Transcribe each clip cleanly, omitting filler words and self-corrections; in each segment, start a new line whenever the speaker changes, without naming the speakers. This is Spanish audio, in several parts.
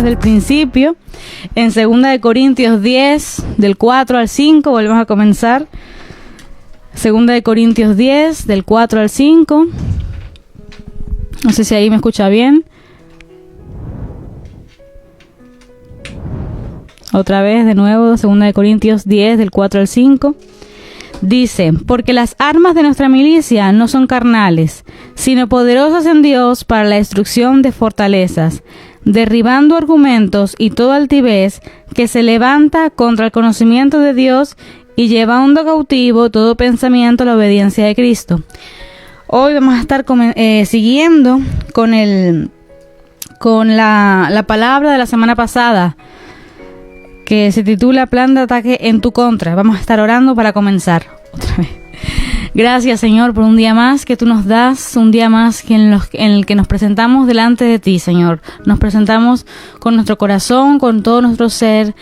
desde el principio. En 2 Corintios 10, del 4 al 5, volvemos a comenzar. 2 Corintios 10, del 4 al 5. No sé si ahí me escucha bien. Otra vez, de nuevo, 2 Corintios 10, del 4 al 5. Dice: porque las armas de nuestra milicia no son carnales, sino poderosas en Dios para la destrucción de fortalezas, derribando argumentos y toda altivez que se levanta contra el conocimiento de Dios y llevando cautivo todo pensamiento a la obediencia de Cristo. Hoy vamos a estar siguiendo con la palabra de la semana pasada, que se titula Plan de ataque en tu contra. Vamos a estar orando para comenzar otra vez. Gracias, Señor, por un día más que tú nos das, un día más en el que nos presentamos delante de ti, Señor. Nos presentamos con nuestro corazón, con todo nuestro ser,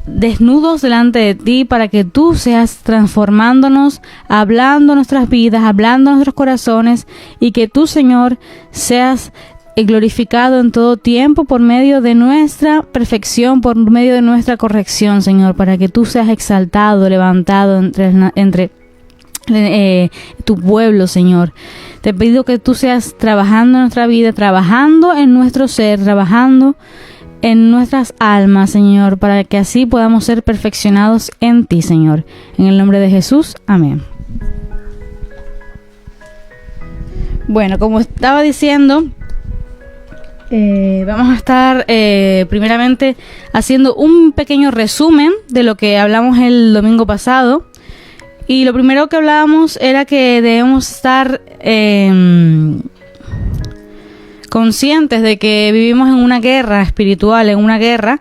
desnudos delante de ti, para que tú seas transformándonos, hablando nuestras vidas, hablando nuestros corazones, y que tú, Señor, seas glorificado en todo tiempo por medio de nuestra perfección, por medio de nuestra corrección, Señor, para que tú seas exaltado, levantado entre tu pueblo, Señor. Te pido que tú seas trabajando en nuestra vida, trabajando en nuestro ser, trabajando en nuestras almas, Señor, para que así podamos ser perfeccionados en ti, Señor. En el nombre de Jesús, amén. Bueno, como estaba diciendo, vamos a estar primeramente haciendo un pequeño resumen de lo que hablamos el domingo pasado. Y lo primero que hablábamos era que debemos estar conscientes de que vivimos en una guerra espiritual, en una guerra,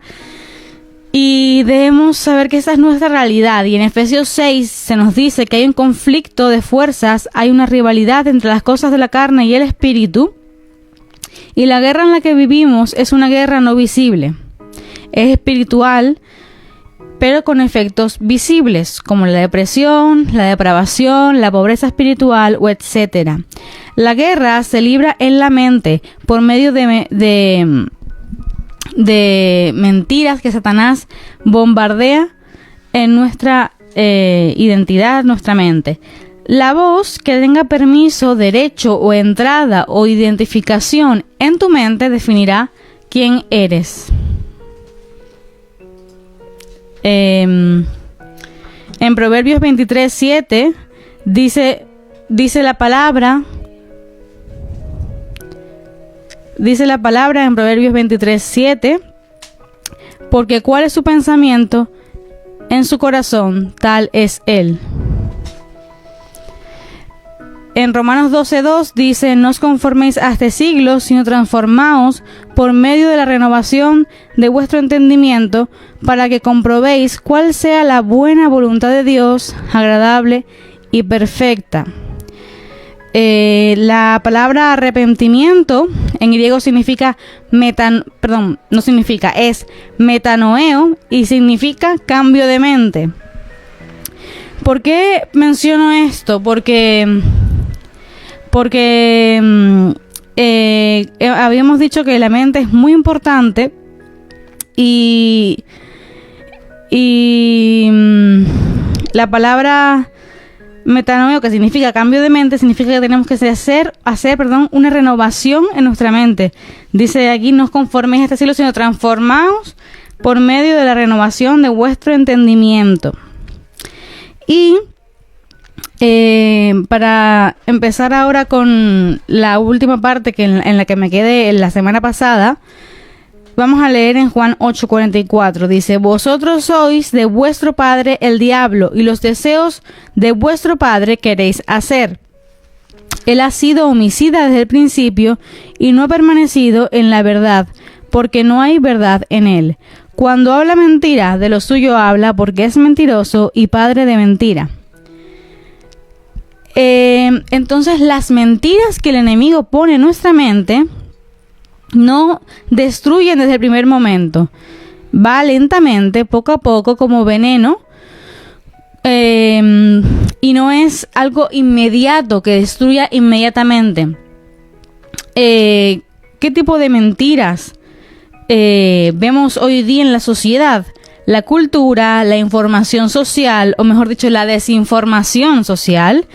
y debemos saber que esa es nuestra realidad. Y en Efesios 6 se nos dice que hay un conflicto de fuerzas, hay una rivalidad entre las cosas de la carne y el espíritu. Y la guerra en la que vivimos es una guerra no visible. Es espiritual, pero con efectos visibles, como la depresión, la depravación, la pobreza espiritual, o etcétera. La guerra se libra en la mente por medio de mentiras que Satanás bombardea en nuestra identidad, nuestra mente. La voz que tenga permiso, derecho o entrada o identificación en tu mente definirá quién eres. En Proverbios 23:7 dice la palabra en Proverbios 23:7: porque cuál es su pensamiento en su corazón, tal es él. En Romanos 12:2 dice: no os conforméis a este siglo, sino transformaos por medio de la renovación de vuestro entendimiento, para que comprobéis cuál sea la buena voluntad de Dios, agradable y perfecta. La palabra arrepentimiento en griego significa es metanoeo y significa cambio de mente. ¿Por qué menciono esto? Porque habíamos dicho que la mente es muy importante y la palabra metanoeo, que significa cambio de mente, significa que tenemos que hacer una renovación en nuestra mente. Dice aquí: no os conforméis a este siglo, sino transformaos por medio de la renovación de vuestro entendimiento. Y para empezar ahora con la última parte en la que me quedé la semana pasada, vamos a leer en Juan 8:44. Dice: vosotros sois de vuestro padre el diablo, y los deseos de vuestro padre queréis hacer. Él ha sido homicida desde el principio y no ha permanecido en la verdad, porque no hay verdad en él. Cuando habla mentira, de lo suyo habla, porque es mentiroso y padre de mentira. Entonces, las mentiras que el enemigo pone en nuestra mente no destruyen desde el primer momento. Va lentamente, poco a poco, como veneno, y no es algo inmediato que destruya inmediatamente. ¿Qué tipo de mentiras vemos hoy día en la sociedad. La cultura, la información social, o mejor dicho, la desinformación social,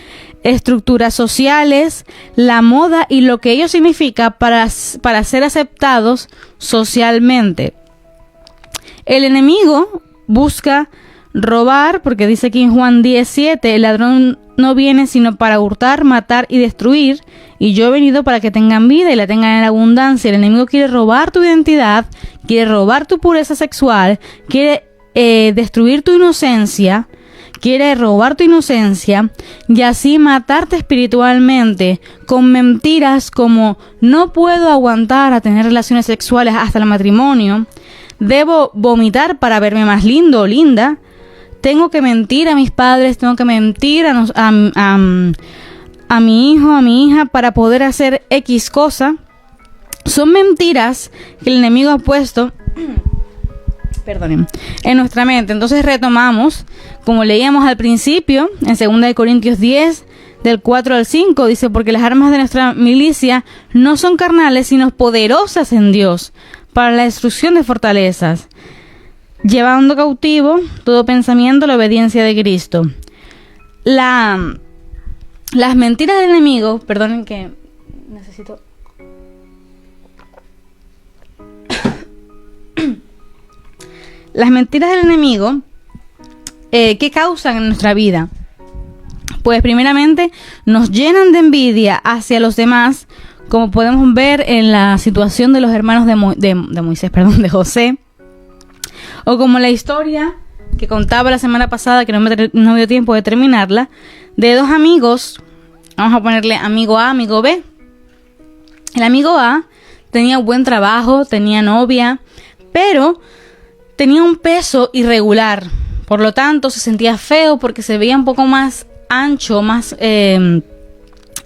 estructuras sociales, la moda y lo que ello significa para ser aceptados socialmente. El enemigo busca robar, porque dice aquí en Juan 10:7, el ladrón no viene sino para hurtar, matar y destruir, y yo he venido para que tengan vida y la tengan en abundancia. El enemigo quiere robar tu identidad, quiere robar tu pureza sexual, quiere destruir tu inocencia, quiere robar tu inocencia y así matarte espiritualmente con mentiras como: no puedo aguantar a tener relaciones sexuales hasta el matrimonio, debo vomitar para verme más lindo o linda, tengo que mentir a mis padres, tengo que mentir a mi hijo, a mi hija para poder hacer X cosa. Son mentiras que el enemigo ha puesto en nuestra mente. Entonces retomamos, como leíamos al principio, en 2 Corintios 10, del 4 al 5, dice: porque las armas de nuestra milicia no son carnales, sino poderosas en Dios, para la destrucción de fortalezas, llevando cautivo todo pensamiento a la obediencia de Cristo. Las mentiras del enemigo, perdonen que necesito... Las mentiras del enemigo, ¿qué causan en nuestra vida? Pues primeramente nos llenan de envidia hacia los demás, como podemos ver en la situación de los hermanos de José, o como la historia que contaba la semana pasada, que no me dio tiempo de terminarla, de dos amigos. Vamos a ponerle amigo A, amigo B. El amigo A tenía buen trabajo, tenía novia, pero tenía un peso irregular. Por lo tanto, se sentía feo porque se veía un poco más ancho, más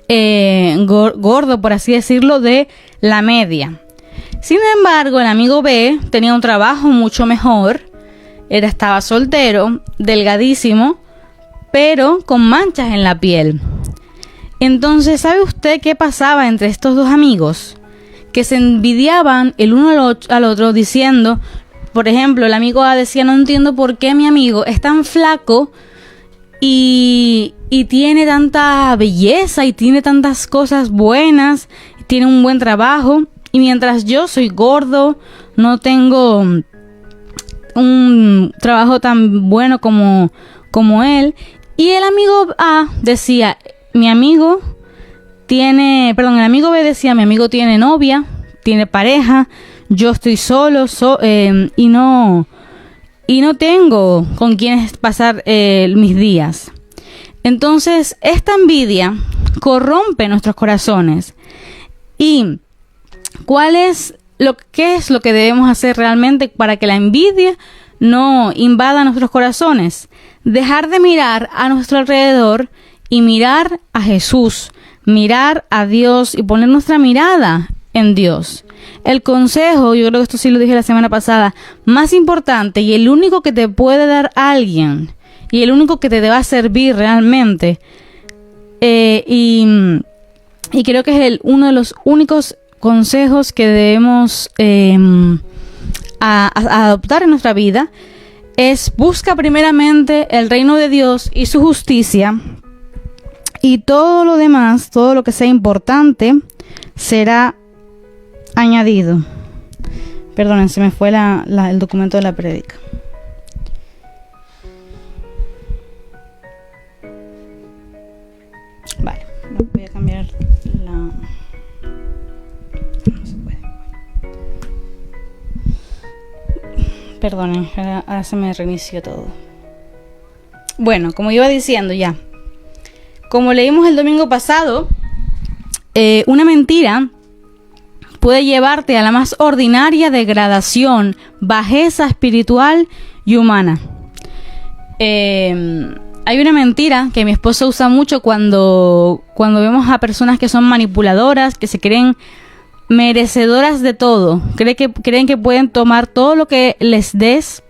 gordo, por así decirlo, de la media. Sin embargo, el amigo B tenía un trabajo mucho mejor. Estaba soltero, delgadísimo, pero con manchas en la piel. Entonces, ¿sabe usted qué pasaba entre estos dos amigos? Que se envidiaban el uno al otro diciendo... Por ejemplo, el amigo A decía: no entiendo por qué mi amigo es tan flaco y tiene tanta belleza y tiene tantas cosas buenas, tiene un buen trabajo, y mientras yo soy gordo, no tengo un trabajo tan bueno como él. Y el amigo A decía: el amigo B decía: mi amigo tiene novia, tiene pareja, yo estoy solo y no tengo con quienes pasar mis días. Entonces, esta envidia corrompe nuestros corazones. ¿Y qué es lo que debemos hacer realmente para que la envidia no invada nuestros corazones? Dejar de mirar a nuestro alrededor y mirar a Jesús, mirar a Dios y poner nuestra mirada en Dios. El consejo, yo creo que esto sí lo dije la semana pasada, más importante y el único que te puede dar alguien y el único que te va a servir realmente, y creo que es uno de los únicos consejos que debemos adoptar en nuestra vida, es: busca primeramente el reino de Dios y su justicia, y todo lo demás, todo lo que sea importante, será añadido. Perdonen, se me fue el documento de la prédica. Vale, voy a cambiar no se puede. Perdonen, ahora se me reinició todo. Bueno, como iba diciendo ya, como leímos el domingo pasado, una mentira puede llevarte a la más ordinaria degradación, bajeza espiritual y humana. Hay una mentira que mi esposo usa mucho cuando vemos a personas que son manipuladoras, que se creen merecedoras de todo. Creen que pueden tomar todo lo que les des,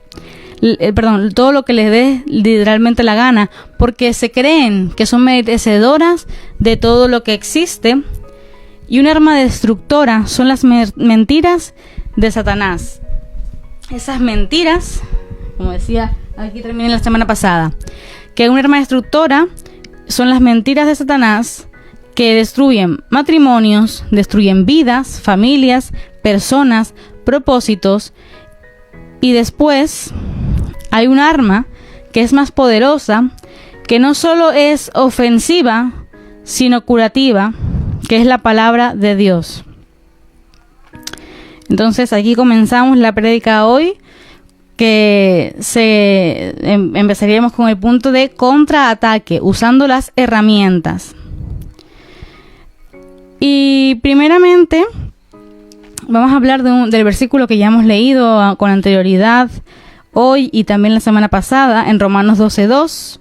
todo lo que les dé literalmente la gana, porque se creen que son merecedoras de todo lo que existe. Y un arma destructora son las mentiras de Satanás. Esas mentiras, como decía, aquí terminé la semana pasada, que una arma destructora son las mentiras de Satanás que destruyen matrimonios, destruyen vidas, familias, personas, propósitos. Y después hay un arma que es más poderosa, que no solo es ofensiva, sino curativa, que es la palabra de Dios. Entonces aquí comenzamos la prédica hoy, que empezaríamos con el punto de contraataque, usando las herramientas. Y primeramente vamos a hablar del versículo que ya hemos leído con anterioridad hoy y también la semana pasada, en Romanos 12:2.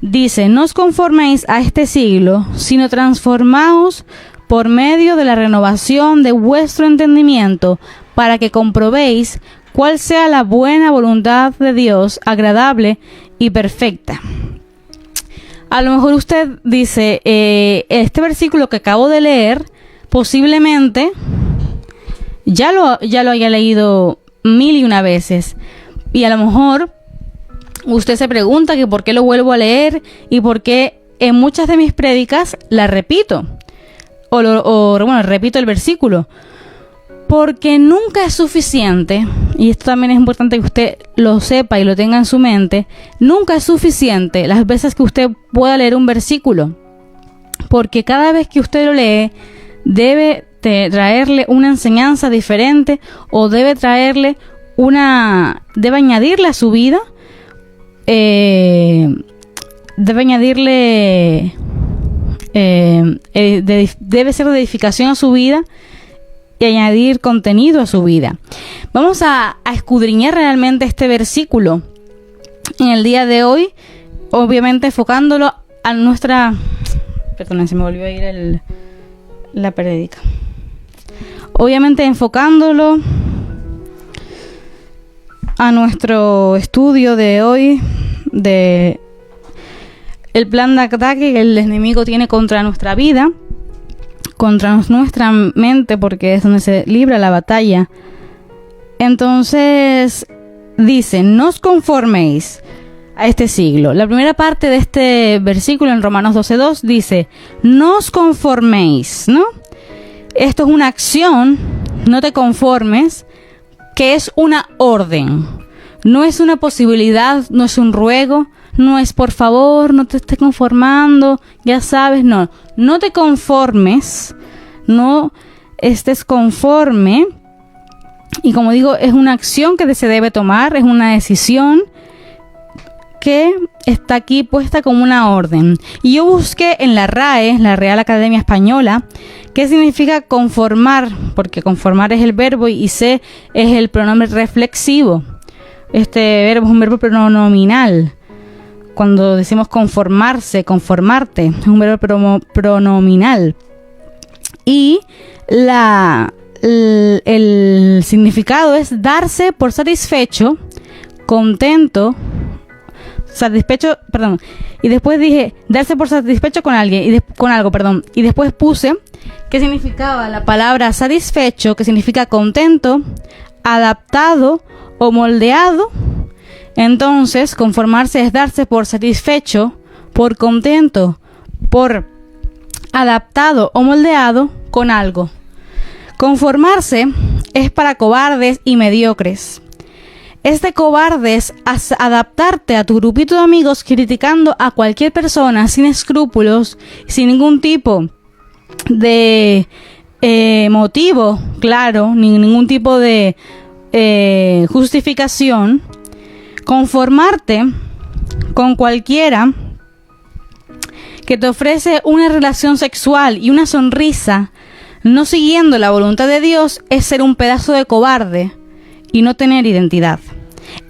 Dice: no os conforméis a este siglo, sino transformaos por medio de la renovación de vuestro entendimiento, para que comprobéis cuál sea la buena voluntad de Dios, agradable y perfecta. A lo mejor usted dice, este versículo que acabo de leer, posiblemente ya lo haya leído 1001 veces. Y a lo mejor usted se pregunta que por qué lo vuelvo a leer y por qué en muchas de mis prédicas la repito. Repito el versículo. Porque nunca es suficiente, y esto también es importante que usted lo sepa y lo tenga en su mente, nunca es suficiente las veces que usted pueda leer un versículo. Porque cada vez que usted lo lee, debe traerle una enseñanza diferente o debe añadirle a su vida, debe ser de edificación a su vida y añadir contenido a su vida. Vamos a escudriñar realmente este versículo en el día de hoy, obviamente enfocándolo a nuestra... Perdón, se me volvió a ir la prédica. Obviamente enfocándolo a nuestro estudio de hoy, de el plan de ataque que el enemigo tiene contra nuestra vida, contra nuestra mente, porque es donde se libra la batalla. Entonces dice: no os conforméis a este siglo. La primera parte de este versículo en Romanos 12:2 dice: no os conforméis, ¿no? Esto es una acción, no te conformes, que es una orden. No es una posibilidad, no es un ruego, no es por favor, no te estés conformando, ya sabes, no. No te conformes, no estés conforme. Y como digo, es una acción que se debe tomar, es una decisión que está aquí puesta como una orden. Y yo busqué en la RAE, la Real Academia Española, qué significa conformar, porque conformar es el verbo y se es el pronombre reflexivo. Este verbo es un verbo pronominal. Cuando decimos conformarse, conformarte, es un verbo pronominal. Y el significado es darse por satisfecho, contento, satisfecho, perdón. Y después dije darse por satisfecho con alguien, con algo, perdón. Y después puse qué significaba la palabra satisfecho, que significa contento, adaptado o moldeado. Entonces, conformarse es darse por satisfecho, por contento, por adaptado o moldeado con algo. Conformarse es para cobardes y mediocres. Es de cobardes adaptarte a tu grupito de amigos criticando a cualquier persona sin escrúpulos, sin ningún tipo de motivo, claro, ni ningún tipo de justificación. Conformarte con cualquiera que te ofrece una relación sexual y una sonrisa, no siguiendo la voluntad de Dios, es ser un pedazo de cobarde y no tener identidad.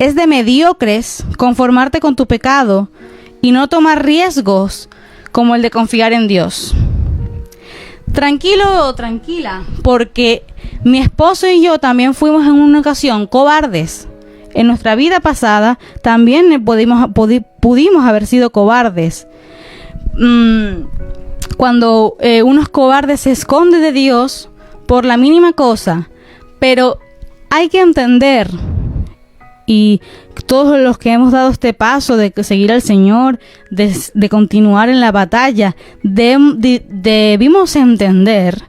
Es de mediocres conformarte con tu pecado y no tomar riesgos como el de confiar en Dios. Tranquilo o tranquila, porque mi esposo y yo también fuimos en una ocasión cobardes. En nuestra vida pasada también pudimos haber sido cobardes. Cuando unos cobardes se esconden de Dios por la mínima cosa, pero hay que entender, y todos los que hemos dado este paso de seguir al Señor, de continuar en la batalla, debimos entender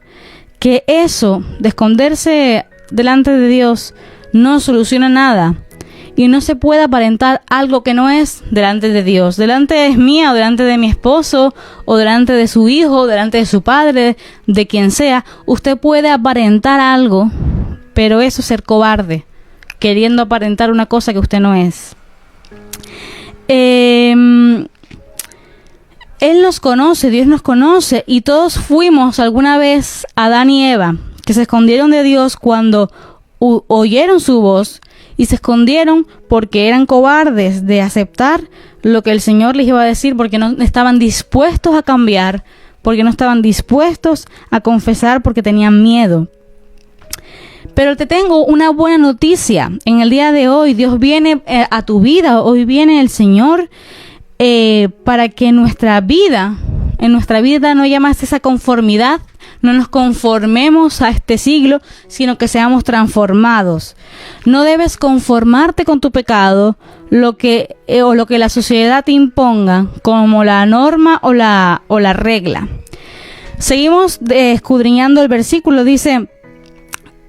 que eso de esconderse delante de Dios no soluciona nada. Y no se puede aparentar algo que no es delante de Dios. Delante de mía, o delante de mi esposo, o delante de su hijo, o delante de su padre, de quien sea. Usted puede aparentar algo, pero eso es ser cobarde, queriendo aparentar una cosa que usted no es. Él nos conoce, Dios nos conoce, y todos fuimos alguna vez Adán y Eva, que se escondieron de Dios cuando oyeron su voz, y se escondieron porque eran cobardes de aceptar lo que el Señor les iba a decir, porque no estaban dispuestos a cambiar, porque no estaban dispuestos a confesar, porque tenían miedo. Pero te tengo una buena noticia. En el día de hoy, Dios viene a tu vida. Hoy viene el Señor para que en nuestra vida no haya más esa conformidad. No nos conformemos a este siglo, sino que seamos transformados. No debes conformarte con tu pecado, lo que la sociedad te imponga, como la norma o la regla. Seguimos escudriñando el versículo. Dice: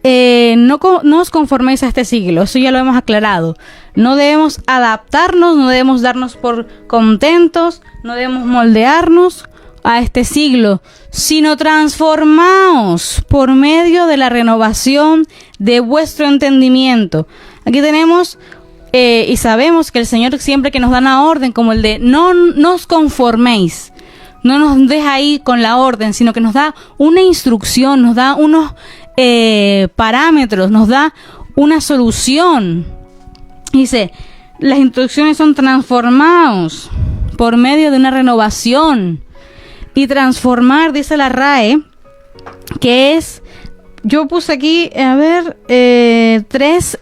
no os conforméis a este siglo. Eso ya lo hemos aclarado. No debemos adaptarnos, no debemos darnos por contentos, no debemos moldearnos a este siglo, sino transformaos por medio de la renovación de vuestro entendimiento. Aquí tenemos y sabemos que el Señor siempre que nos da una orden como el de no os conforméis, no nos deja ahí con la orden, sino que nos da una instrucción, nos da unos parámetros, nos da una solución. Dice, las instrucciones son: transformaos por medio de una renovación. Y transformar, dice la RAE, que es, yo puse aquí, tres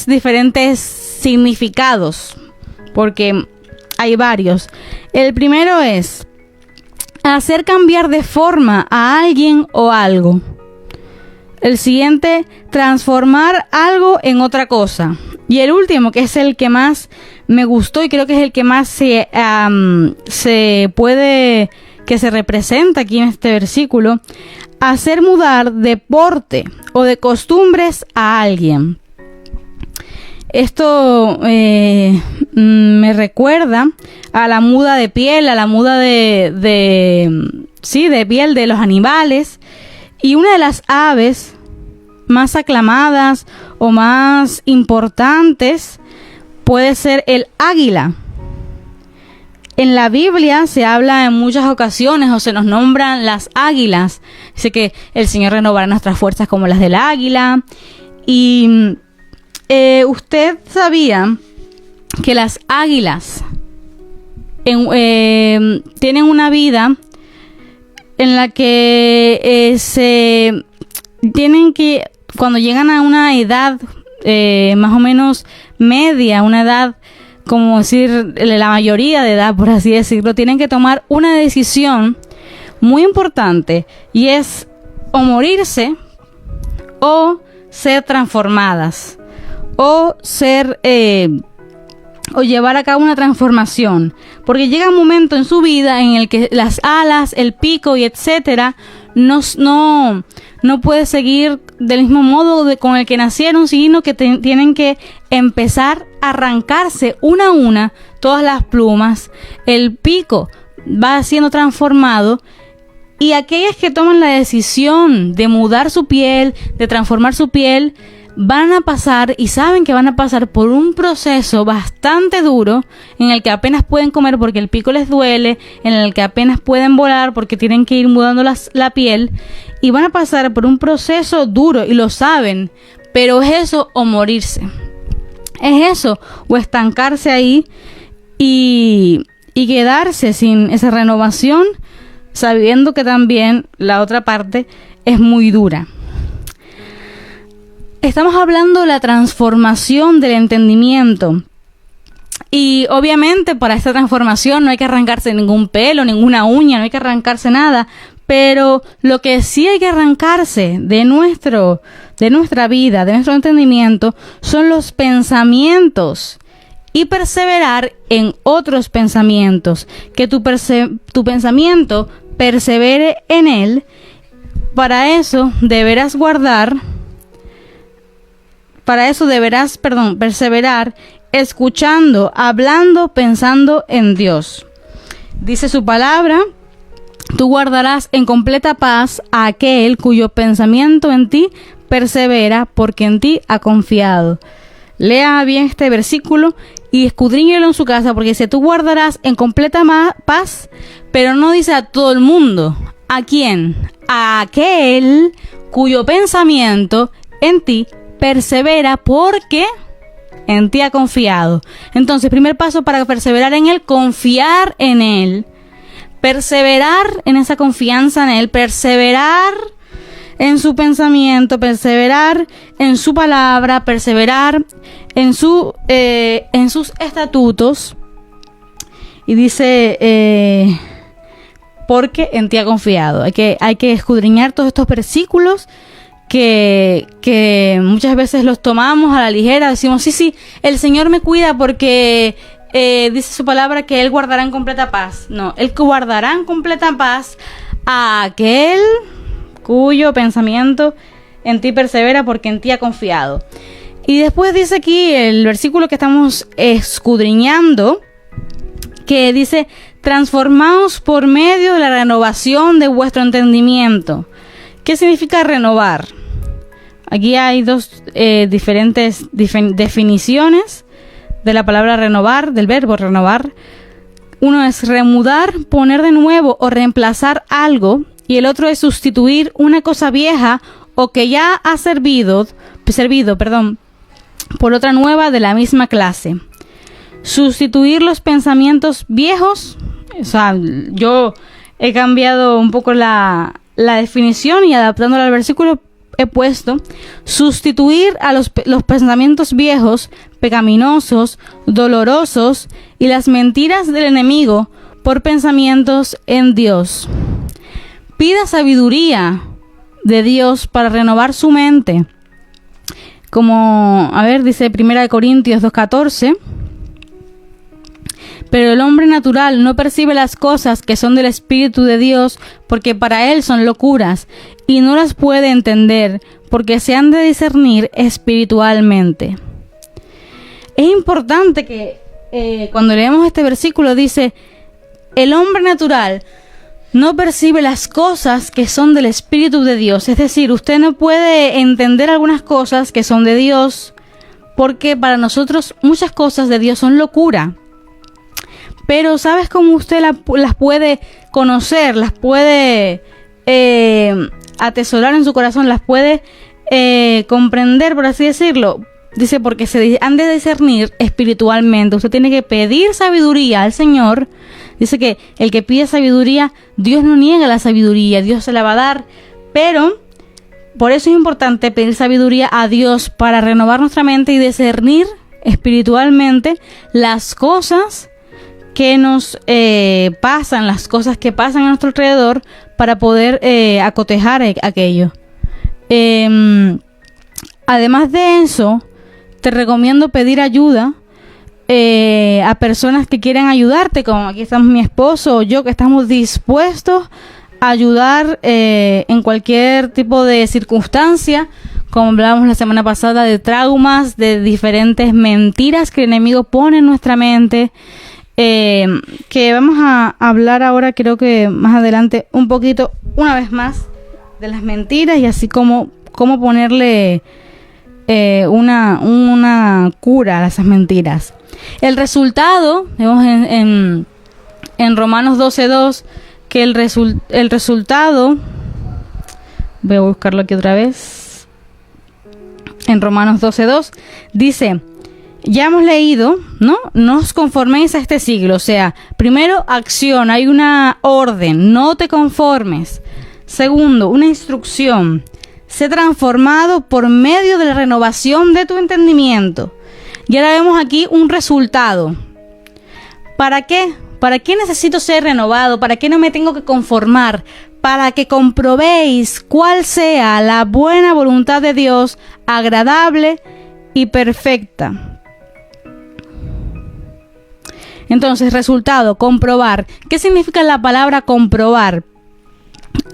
diferentes significados, porque hay varios. El primero es hacer cambiar de forma a alguien o algo. El siguiente, transformar algo en otra cosa. Y el último, que es el que más me gustó y creo que es el que más se representa aquí en este versículo: hacer mudar de porte o de costumbres a alguien. Esto me recuerda a la muda de piel, a la muda de piel de los animales. Y una de las aves más aclamadas o más importantes puede ser el águila. En la Biblia se habla en muchas ocasiones, o se nos nombran las águilas. Dice que el Señor renovará nuestras fuerzas como las del águila. Y usted sabía que las águilas tienen una vida en la que cuando llegan a una edad más o menos media, una edad, como decir, la mayoría de edad, por así decirlo, tienen que tomar una decisión muy importante, y es o morirse o ser transformadas, o llevar a cabo una transformación, porque llega un momento en su vida en el que las alas, el pico y etcétera no puede seguir del mismo modo con el que nacieron, sino que tienen que empezar a arrancarse una a una todas las plumas. El pico va siendo transformado, y aquellas que toman la decisión de mudar su piel, de transformar su piel, van a pasar, y saben que van a pasar por un proceso bastante duro, en el que apenas pueden comer porque el pico les duele, en el que apenas pueden volar porque tienen que ir mudando la piel, y van a pasar por un proceso duro, y lo saben, pero es eso o morirse, es eso o estancarse ahí y quedarse sin esa renovación, sabiendo que también la otra parte es muy dura. Estamos hablando de la transformación del entendimiento. Y obviamente para esta transformación no hay que arrancarse ningún pelo, ninguna uña, no hay que arrancarse nada. Pero lo que sí hay que arrancarse de nuestra vida, de nuestro entendimiento, son los pensamientos y perseverar en otros pensamientos. Que tu pensamiento persevere en él. Para eso deberás perseverar escuchando, hablando, pensando en Dios. Dice su palabra: tú guardarás en completa paz a aquel cuyo pensamiento en ti persevera, porque en ti ha confiado. Lea bien este versículo y escudriñelo en su casa, porque dice: tú guardarás en completa paz, pero no dice a todo el mundo. ¿A quién? A aquel cuyo pensamiento en ti persevera, porque en ti ha confiado. Entonces, primer paso para perseverar en él: confiar en él. Perseverar en esa confianza en él, perseverar en su pensamiento, perseverar en su palabra, perseverar en sus estatutos. Y dice, porque en ti ha confiado. Hay que escudriñar todos estos versículos que muchas veces los tomamos a la ligera. Decimos, sí, el Señor me cuida porque dice su palabra que Él guardará en completa paz. No, Él guardará en completa paz a aquel cuyo pensamiento en ti persevera, porque en ti ha confiado. Y después dice aquí el versículo que estamos escudriñando, que dice: transformaos por medio de la renovación de vuestro entendimiento. ¿Qué significa renovar? Aquí hay dos diferentes definiciones de la palabra renovar, del verbo renovar. Uno es remudar, poner de nuevo o reemplazar algo, y el otro es sustituir una cosa vieja o que ya ha servido, por otra nueva de la misma clase. Sustituir los pensamientos viejos. O sea, yo he cambiado un poco la definición, y adaptándola al versículo he puesto: sustituir a los pensamientos viejos, pecaminosos, dolorosos y las mentiras del enemigo por pensamientos en Dios. Pida sabiduría de Dios para renovar su mente. Como, dice 1 Corintios 2:14. Pero el hombre natural no percibe las cosas que son del Espíritu de Dios, porque para él son locuras, y no las puede entender, porque se han de discernir espiritualmente. Es importante que cuando leemos este versículo dice: el hombre natural no percibe las cosas que son del Espíritu de Dios. Es decir, usted no puede entender algunas cosas que son de Dios, porque para nosotros muchas cosas de Dios son locura. Pero ¿sabes cómo usted las puede conocer? Las puede atesorar en su corazón, las puede comprender, por así decirlo. Dice, porque se han de discernir espiritualmente. Usted tiene que pedir sabiduría al Señor. Dice que el que pide sabiduría, Dios no niega la sabiduría, Dios se la va a dar. Pero por eso es importante pedir sabiduría a Dios, para renovar nuestra mente y discernir espiritualmente las cosas que nos pasan, las cosas que pasan a nuestro alrededor, para poder acotejar aquello. Además de eso, te recomiendo pedir ayuda a personas que quieran ayudarte, como aquí estamos mi esposo o yo, que estamos dispuestos a ayudar en cualquier tipo de circunstancia, como hablábamos la semana pasada, de traumas, de diferentes mentiras que el enemigo pone en nuestra mente. Que vamos a hablar ahora, creo que más adelante, un poquito, una vez más, de las mentiras, y así como ponerle una cura a esas mentiras. El resultado, vemos en Romanos 12:2, que el resultado, voy a buscarlo aquí otra vez, en Romanos 12:2, dice: ya hemos leído, ¿no? No os conforméis a este siglo. O sea, primero, acción, hay una orden, no te conformes. Segundo, una instrucción: sé transformado por medio de la renovación de tu entendimiento. Y ahora vemos aquí un resultado. ¿Para qué? ¿Para qué necesito ser renovado? ¿Para qué no me tengo que conformar? para que comprobéis cuál sea la buena voluntad de Dios, agradable y perfecta. Entonces, resultado, comprobar. ¿Qué significa la palabra comprobar?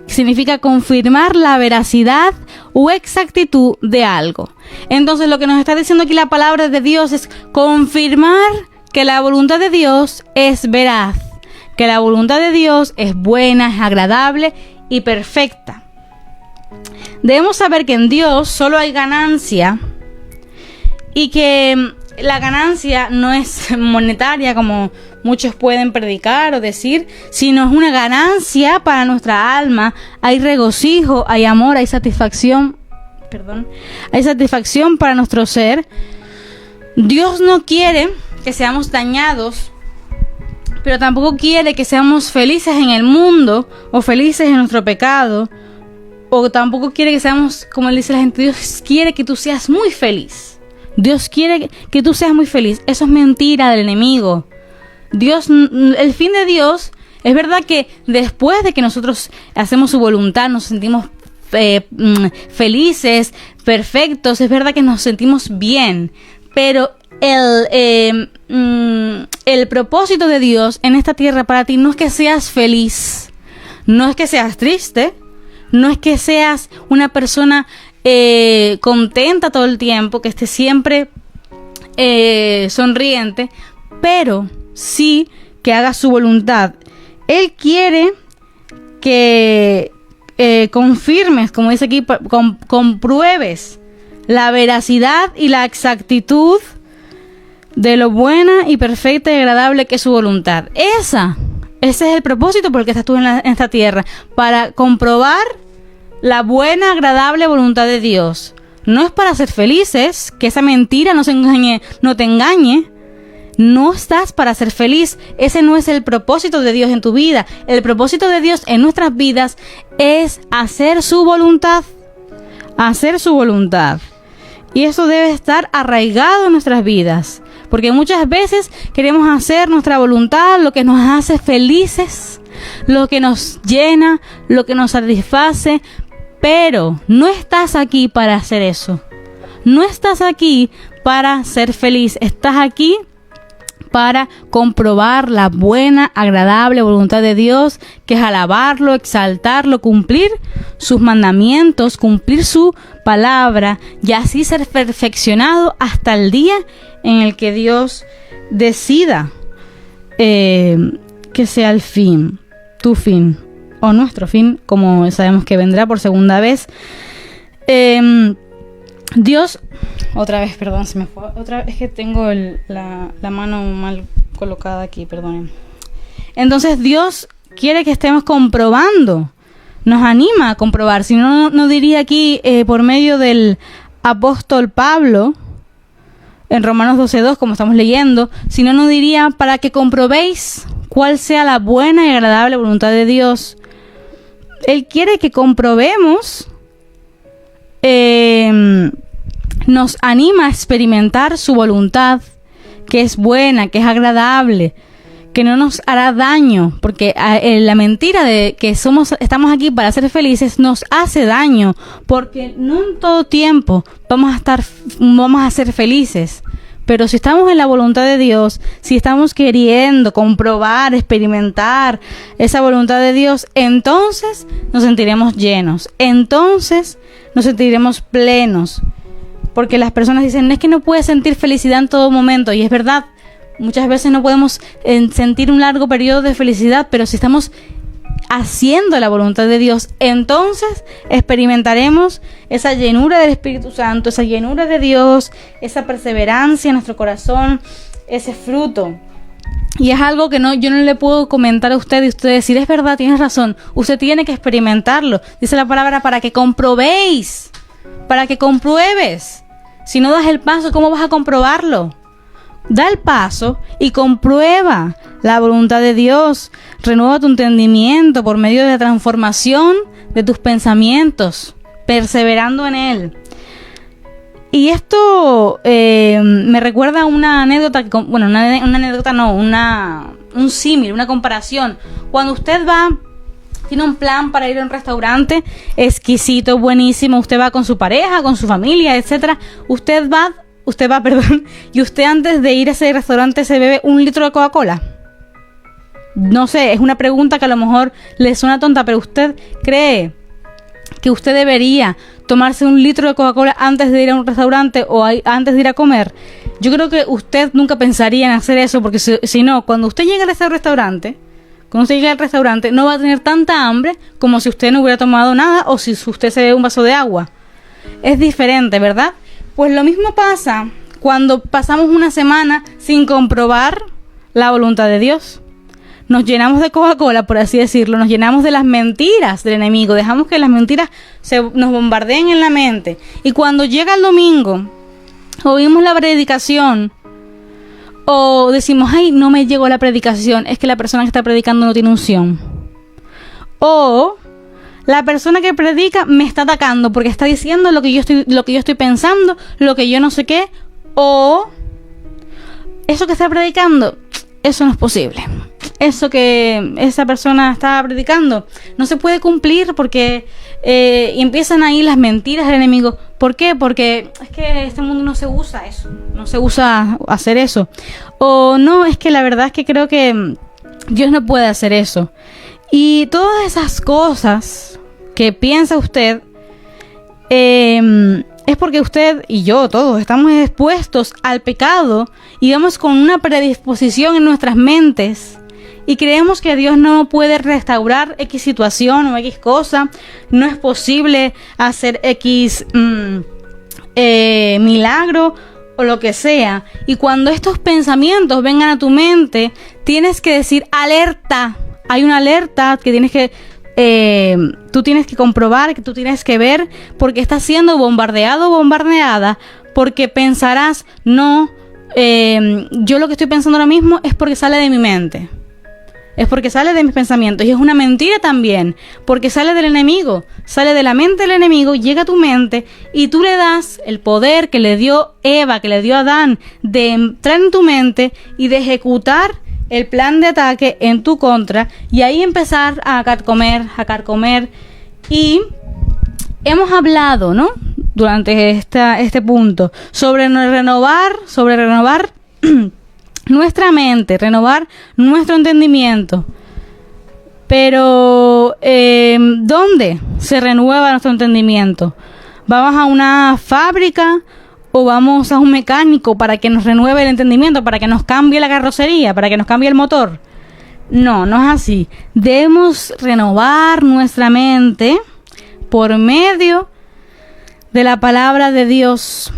Significa confirmar la veracidad o exactitud de algo. Entonces, lo que nos está diciendo aquí la palabra de Dios es confirmar que la voluntad de Dios es veraz, que la voluntad de Dios es buena, es agradable y perfecta. Debemos saber que en Dios solo hay ganancia y que la ganancia no es monetaria como muchos pueden predicar o decir, sino es una ganancia para nuestra alma. Hay regocijo, hay amor, hay satisfacción. Hay satisfacción para nuestro ser. Dios no quiere que seamos dañados, pero tampoco quiere que seamos felices en el mundo o felices en nuestro pecado, o tampoco quiere que seamos, como le dice la gente, Dios quiere que tú seas muy feliz. Dios quiere que tú seas muy feliz. Eso es mentira del enemigo. El fin de Dios, es verdad que después de que nosotros hacemos su voluntad, nos sentimos felices, perfectos, es verdad que nos sentimos bien, pero el propósito de Dios en esta tierra para ti no es que seas feliz, no es que seas triste, no es que seas una persona contenta todo el tiempo, que esté siempre sonriente, pero sí que hagas su voluntad. Él quiere que confirmes, como dice aquí, compruebes la veracidad y la exactitud de lo buena y perfecta y agradable que es su voluntad. Ese es el propósito por el que estás tú en esta tierra, para comprobar la buena, agradable voluntad de Dios. No es para ser felices, que esa mentira no te engañe. No estás para ser feliz. Ese no es el propósito de Dios en tu vida. El propósito de Dios en nuestras vidas es hacer su voluntad. Hacer su voluntad. Y eso debe estar arraigado en nuestras vidas. Porque muchas veces queremos hacer nuestra voluntad, lo que nos hace felices, lo que nos llena, lo que nos satisface. Pero no estás aquí para hacer eso. No estás aquí para ser feliz. Estás aquí para comprobar la buena, agradable voluntad de Dios, que es alabarlo, exaltarlo, cumplir sus mandamientos, cumplir su palabra, y así ser perfeccionado hasta el día en el que Dios decida que sea el fin, tu fin, o nuestro fin, como sabemos que vendrá por segunda vez. Dios, otra vez, perdón, se me fue. Otra vez que tengo la mano mal colocada aquí, perdonen. Entonces Dios quiere que estemos comprobando, nos anima a comprobar. Si no, no diría aquí por medio del apóstol Pablo, en Romanos 12:2, como estamos leyendo, si no, no diría para que comprobéis cuál sea la buena y agradable voluntad de Dios. Él quiere que comprobemos, nos anima a experimentar su voluntad, que es buena, que es agradable, que no nos hará daño, porque la mentira de que estamos aquí para ser felices nos hace daño, porque no en todo tiempo vamos a ser felices. Pero si estamos en la voluntad de Dios, si estamos queriendo comprobar, experimentar esa voluntad de Dios, entonces nos sentiremos llenos, entonces nos sentiremos plenos. Porque las personas dicen, es que no puedes sentir felicidad en todo momento, y es verdad, muchas veces no podemos sentir un largo periodo de felicidad, pero si estamos haciendo la voluntad de Dios, entonces experimentaremos esa llenura del Espíritu Santo, esa llenura de Dios, esa perseverancia en nuestro corazón, ese fruto. Y es algo que yo no le puedo comentar a usted y usted decir, es verdad, tienes razón, usted tiene que experimentarlo. Dice la palabra, para que comprobéis, para que compruebes. Si no das el paso, ¿cómo vas a comprobarlo? Da el paso y comprueba la voluntad de Dios. Renueva tu entendimiento por medio de la transformación de tus pensamientos, perseverando en Él. Y esto me recuerda a una anécdota, un símil, una comparación. Cuando usted va tiene un plan para ir a un restaurante exquisito, buenísimo, usted va con su pareja, con su familia, etcétera, usted va, perdón, y usted antes de ir a ese restaurante se bebe 1 litro de Coca-Cola. No sé, es una pregunta que a lo mejor le suena tonta, pero ¿usted cree que usted debería tomarse 1 litro de Coca-Cola antes de ir a un restaurante o antes de ir a comer? Yo creo que usted nunca pensaría en hacer eso, porque si no, cuando usted llegue a ese restaurante, no va a tener tanta hambre como si usted no hubiera tomado nada o si usted se bebe un vaso de agua. Es diferente, ¿verdad? Pues lo mismo pasa cuando pasamos una semana sin comprobar la voluntad de Dios. Nos llenamos de Coca-Cola, por así decirlo, nos llenamos de las mentiras del enemigo, dejamos que las mentiras nos bombardeen en la mente. Y cuando llega el domingo, oímos la predicación, o decimos, ay, no me llegó la predicación, es que la persona que está predicando no tiene unción. O la persona que predica me está atacando porque está diciendo lo que yo estoy pensando, lo que yo no sé qué, o eso que está predicando, eso no es posible. Eso que esa persona está predicando no se puede cumplir porque empiezan ahí las mentiras del enemigo. ¿Por qué? Porque es que este mundo no se usa eso, no se usa hacer eso. O no, es que la verdad es que creo que Dios no puede hacer eso. Y todas esas cosas que piensa usted, es porque usted y yo, todos, estamos expuestos al pecado y vamos con una predisposición en nuestras mentes y creemos que Dios no puede restaurar X situación o X cosa, no es posible hacer X milagro o lo que sea. Y cuando estos pensamientos vengan a tu mente, tienes que decir alerta. Hay una alerta que tienes que tú tienes que comprobar, que tú tienes que ver, porque estás siendo bombardeado o bombardeada, porque pensarás, no, yo lo que estoy pensando ahora mismo es porque sale de mi mente, es porque sale de mis pensamientos, y es una mentira también, porque sale del enemigo, sale de la mente del enemigo, llega a tu mente, y tú le das el poder que le dio Eva, que le dio Adán, de entrar en tu mente y de ejecutar el plan de ataque en tu contra, y ahí empezar a carcomer. Y hemos hablado, ¿no?, durante este punto, sobre renovar nuestra mente, renovar nuestro entendimiento. Pero, ¿dónde se renueva nuestro entendimiento? ¿Vamos a una fábrica o vamos a un mecánico para que nos renueve el entendimiento, para que nos cambie la carrocería, para que nos cambie el motor? No, no es así. Debemos renovar nuestra mente por medio de la palabra de Dios,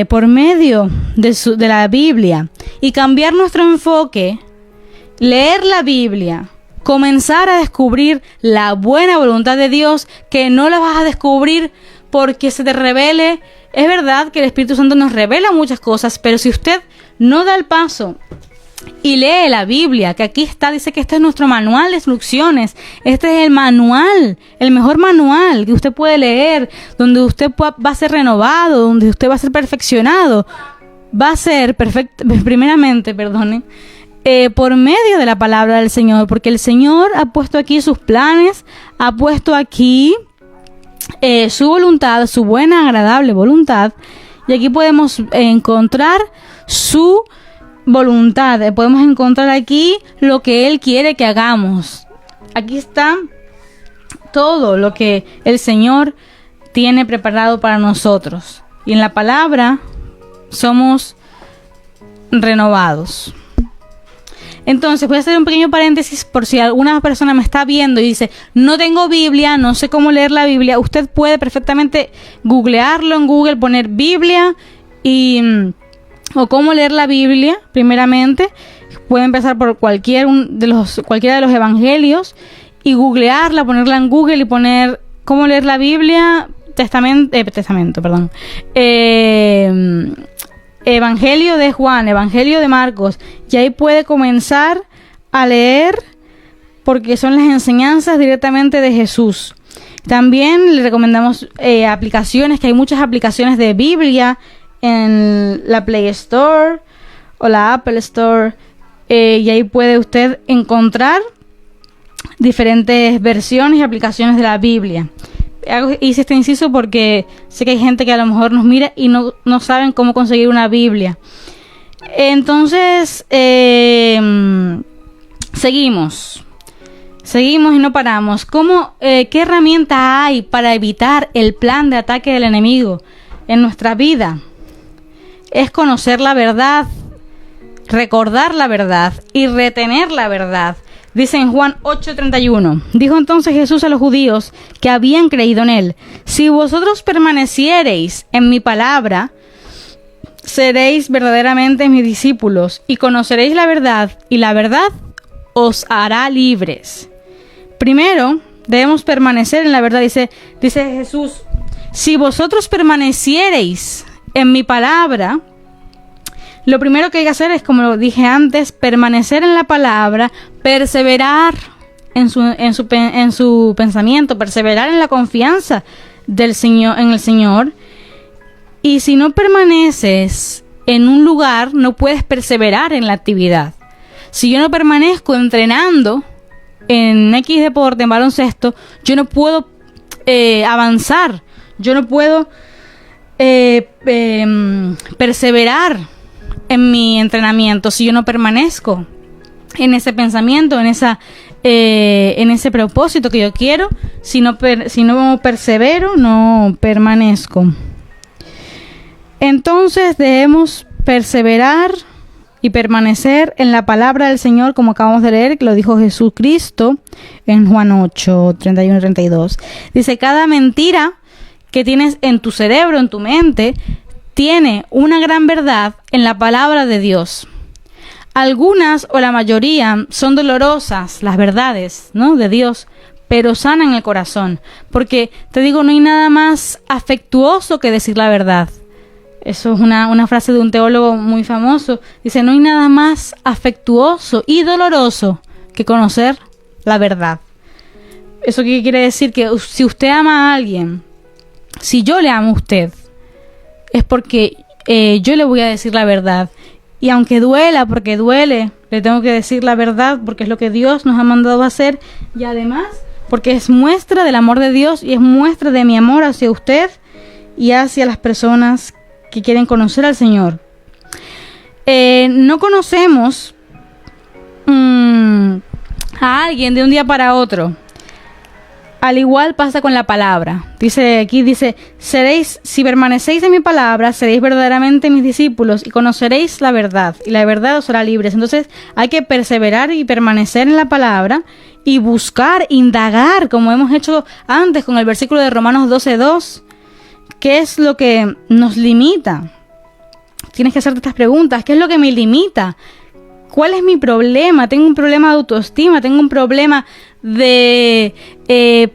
por medio de la Biblia, y cambiar nuestro enfoque, leer la Biblia, comenzar a descubrir la buena voluntad de Dios, que no la vas a descubrir porque se te revele. Es verdad que el Espíritu Santo nos revela muchas cosas, pero si usted no da el paso y lee la Biblia, que aquí está, dice que este es nuestro manual de instrucciones, este es el manual, el mejor manual que usted puede leer, donde usted va a ser renovado, donde usted va a ser perfeccionado, va a ser primeramente, por medio de la palabra del Señor, porque el Señor ha puesto aquí sus planes, ha puesto aquí su voluntad, su buena, agradable voluntad, y aquí podemos encontrar su voluntad, podemos encontrar aquí lo que Él quiere que hagamos. Aquí está todo lo que el Señor tiene preparado para nosotros, y en la palabra somos renovados. Entonces voy a hacer un pequeño paréntesis por si alguna persona me está viendo y dice, no tengo Biblia, no sé cómo leer la Biblia. Usted puede perfectamente googlearlo en Google, poner Biblia o cómo leer la Biblia. Primeramente puede empezar por cualquiera de los evangelios y googlearla, ponerla en Google y poner cómo leer la Biblia, Evangelio de Juan, Evangelio de Marcos, y ahí puede comenzar a leer, porque son las enseñanzas directamente de Jesús. También le recomendamos aplicaciones, que hay muchas aplicaciones de Biblia en la Play Store o la Apple Store, y ahí puede usted encontrar diferentes versiones y aplicaciones de la Biblia. Hice este inciso porque sé que hay gente que a lo mejor nos mira y no saben cómo conseguir una Biblia. Entonces, seguimos y no paramos. ¿Qué herramienta hay para evitar el plan de ataque del enemigo en nuestra vida? Es conocer la verdad, recordar la verdad y retener la verdad. Dice en Juan 8:31, dijo entonces Jesús a los judíos que habían creído en él: si vosotros permaneciereis en mi palabra, seréis verdaderamente mis discípulos y conoceréis la verdad, y la verdad os hará libres. Primero, debemos permanecer en la verdad. Dice Jesús, si vosotros permaneciereis en mi palabra, lo primero que hay que hacer es, como lo dije antes, permanecer en la palabra, perseverar en su pensamiento, perseverar en la confianza del Señor, en el Señor. Y si no permaneces en un lugar, no puedes perseverar en la actividad. Si yo no permanezco entrenando en X deporte, en baloncesto, yo no puedo avanzar, yo no puedo perseverar en mi entrenamiento si yo no permanezco en ese pensamiento, en ese propósito que yo quiero. Si no persevero, no permanezco. Entonces debemos perseverar y permanecer en la palabra del Señor, como acabamos de leer, que lo dijo Jesucristo en Juan 8:31 y 32. Dice, cada mentira que tienes en tu cerebro, en tu mente, tiene una gran verdad en la palabra de Dios. Algunas o la mayoría son dolorosas, las verdades, ¿no?, de Dios, pero sanan el corazón. Porque, te digo, no hay nada más afectuoso que decir la verdad. Eso es una frase de un teólogo muy famoso. Dice, no hay nada más afectuoso y doloroso que conocer la verdad. ¿Eso qué quiere decir? Que si usted ama a alguien, si yo le amo a usted, es porque yo le voy a decir la verdad. Y aunque duela, porque duele, le tengo que decir la verdad, porque es lo que Dios nos ha mandado a hacer. Y además, porque es muestra del amor de Dios y es muestra de mi amor hacia usted y hacia las personas que quieren conocer al Señor. No conocemos a alguien de un día para otro. Al igual pasa con la palabra. Dice, si permanecéis en mi palabra, seréis verdaderamente mis discípulos y conoceréis la verdad, y la verdad os hará libres. Entonces hay que perseverar y permanecer en la palabra y buscar, indagar, como hemos hecho antes con el versículo de Romanos 12:2. ¿Qué es lo que nos limita? Tienes que hacerte estas preguntas. ¿Qué es lo que me limita? ¿Cuál es mi problema? Tengo un problema de autoestima, tengo un problema de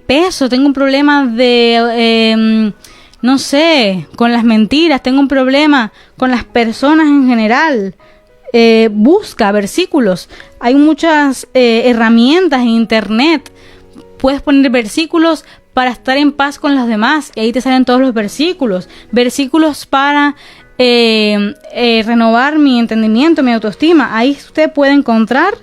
peso, tengo un problema de, no sé, con las mentiras, tengo un problema con las personas en general. Busca versículos. Hay muchas herramientas en internet. Puedes poner versículos para estar en paz con los demás y ahí te salen todos los versículos. Versículos para renovar mi entendimiento, mi autoestima. Ahí usted puede encontrar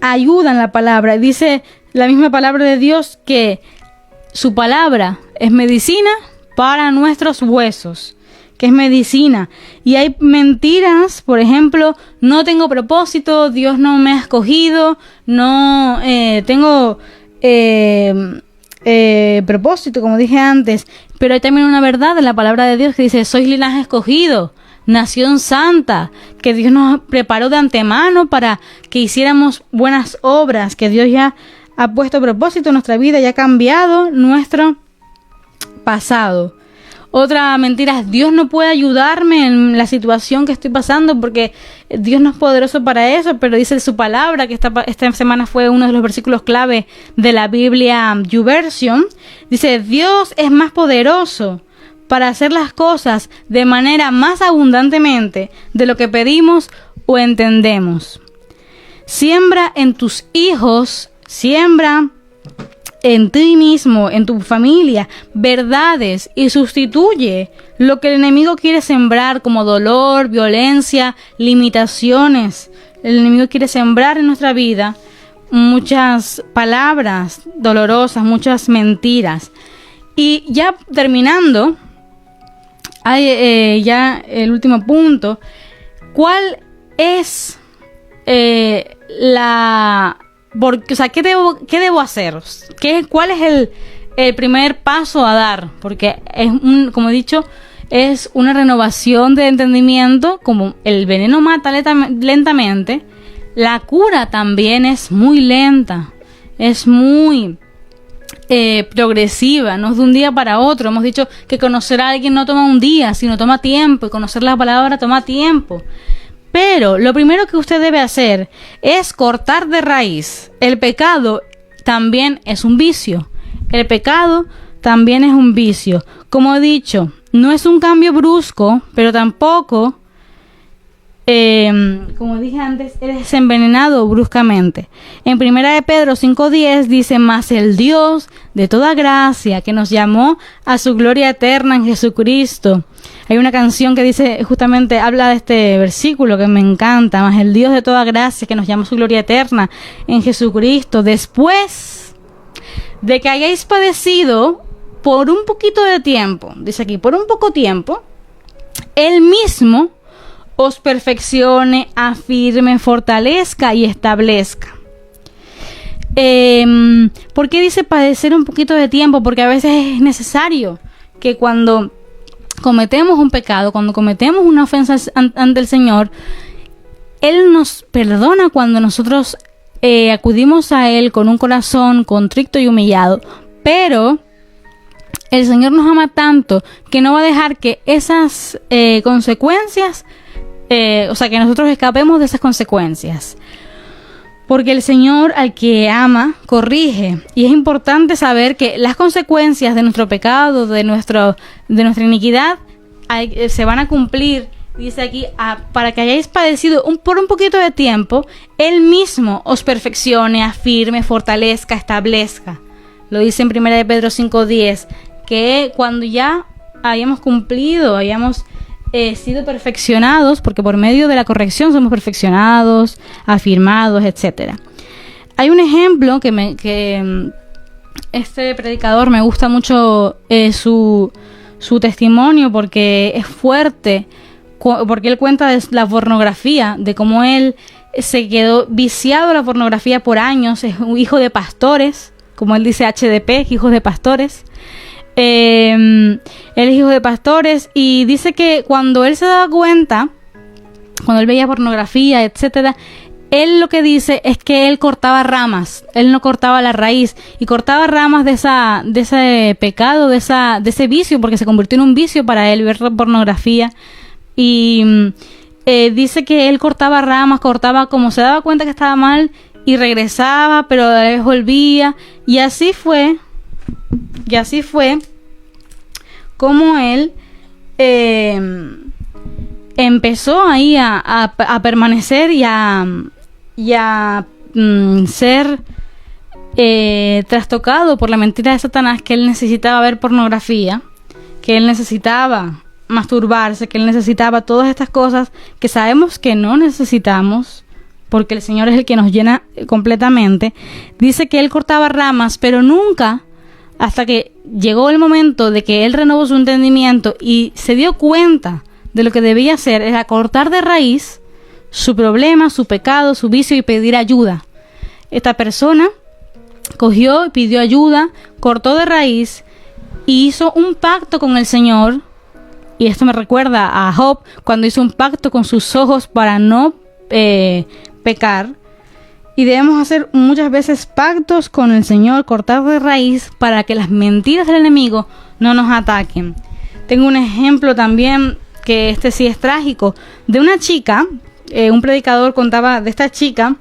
ayuda en la palabra. Dice la misma palabra de Dios que su palabra es medicina para nuestros huesos, que es medicina. Y hay mentiras, por ejemplo, no tengo propósito, Dios no me ha escogido, no tengo propósito, como dije antes. Pero hay también una verdad en la palabra de Dios que dice, sois linaje escogido, nación santa, que Dios nos preparó de antemano para que hiciéramos buenas obras, que Dios ya ha puesto propósito en nuestra vida y ha cambiado nuestro pasado. Otra mentira es, Dios no puede ayudarme en la situación que estoy pasando porque Dios no es poderoso para eso, pero dice su palabra, que esta semana fue uno de los versículos clave de la Biblia YouVersion. Dice, Dios es más poderoso para hacer las cosas de manera más abundantemente de lo que pedimos o entendemos. Siembra en tus hijos, siembra en ti mismo, en tu familia, verdades, y sustituye lo que el enemigo quiere sembrar como dolor, violencia, limitaciones, El enemigo quiere sembrar en nuestra vida muchas palabras dolorosas, muchas mentiras. Y ya terminando, hay ya el último punto. ¿Cuál es ¿qué debo hacer? ¿Cuál es el primer paso a dar? Porque como he dicho, es una renovación de entendimiento. Como el veneno mata lentamente, la cura también es muy lenta, es muy progresiva, no es de un día para otro. Hemos dicho que conocer a alguien no toma un día, sino toma tiempo, y conocer la palabra toma tiempo. Pero lo primero que usted debe hacer es cortar de raíz. El pecado también es un vicio. El pecado también es un vicio. Como he dicho, no es un cambio brusco, pero tampoco, como dije antes, eres envenenado bruscamente. En 1 de Pedro 5:10 dice: mas el Dios de toda gracia, que nos llamó a su gloria eterna en Jesucristo. Hay una canción que dice, justamente habla de este versículo que me encanta: mas el Dios de toda gracia, que nos llamó a su gloria eterna en Jesucristo, después de que hayáis padecido por un poquito de tiempo, dice aquí, por un poco tiempo, Él mismo os perfeccione, afirme, fortalezca y establezca. ¿Por qué dice padecer un poquito de tiempo? Porque a veces es necesario que cuando cometemos un pecado, cuando cometemos una ofensa ante el Señor, Él nos perdona cuando nosotros acudimos a Él con un corazón contrito y humillado. Pero el Señor nos ama tanto que no va a dejar que esas consecuencias, que nosotros escapemos de esas consecuencias. Porque el Señor al que ama, corrige. Y es importante saber que las consecuencias de nuestro pecado, de nuestra iniquidad, se van a cumplir. Dice aquí, para que hayáis padecido por un poquito de tiempo, Él mismo os perfeccione, afirme, fortalezca, establezca. Lo dice en 1 de Pedro 5:10, que cuando ya hayamos cumplido, hayamos sido perfeccionados, porque por medio de la corrección somos perfeccionados, afirmados, etc. Hay un ejemplo que este predicador, me gusta mucho su testimonio, porque es fuerte, porque él cuenta de la pornografía, de cómo él se quedó viciado a la pornografía por años. Es un hijo de pastores, como él dice, HDP, hijos de pastores. Él es hijo de pastores, y dice que cuando él se daba cuenta, cuando él veía pornografía, etcétera, él lo que dice es que él cortaba ramas, él no cortaba la raíz, y cortaba ramas de ese pecado, de ese vicio, porque se convirtió en un vicio para él ver pornografía. Y dice que él cortaba ramas, como se daba cuenta que estaba mal, y regresaba, pero a la vez volvía, y así fue como él empezó ahí a permanecer y a ser trastocado por la mentira de Satanás, que él necesitaba ver pornografía, que él necesitaba masturbarse, que él necesitaba todas estas cosas que sabemos que no necesitamos, porque el Señor es el que nos llena completamente. Dice que él cortaba ramas, pero nunca, hasta que llegó el momento de que él renovó su entendimiento y se dio cuenta de lo que debía hacer, era cortar de raíz su problema, su pecado, su vicio, y pedir ayuda. Esta persona cogió y pidió ayuda, cortó de raíz y hizo un pacto con el Señor. Y esto me recuerda a Job, cuando hizo un pacto con sus ojos para no pecar. Y debemos hacer muchas veces pactos con el Señor, cortar de raíz, para que las mentiras del enemigo no nos ataquen. Tengo un ejemplo también, que este sí es trágico, de una chica. Un predicador contaba de esta chica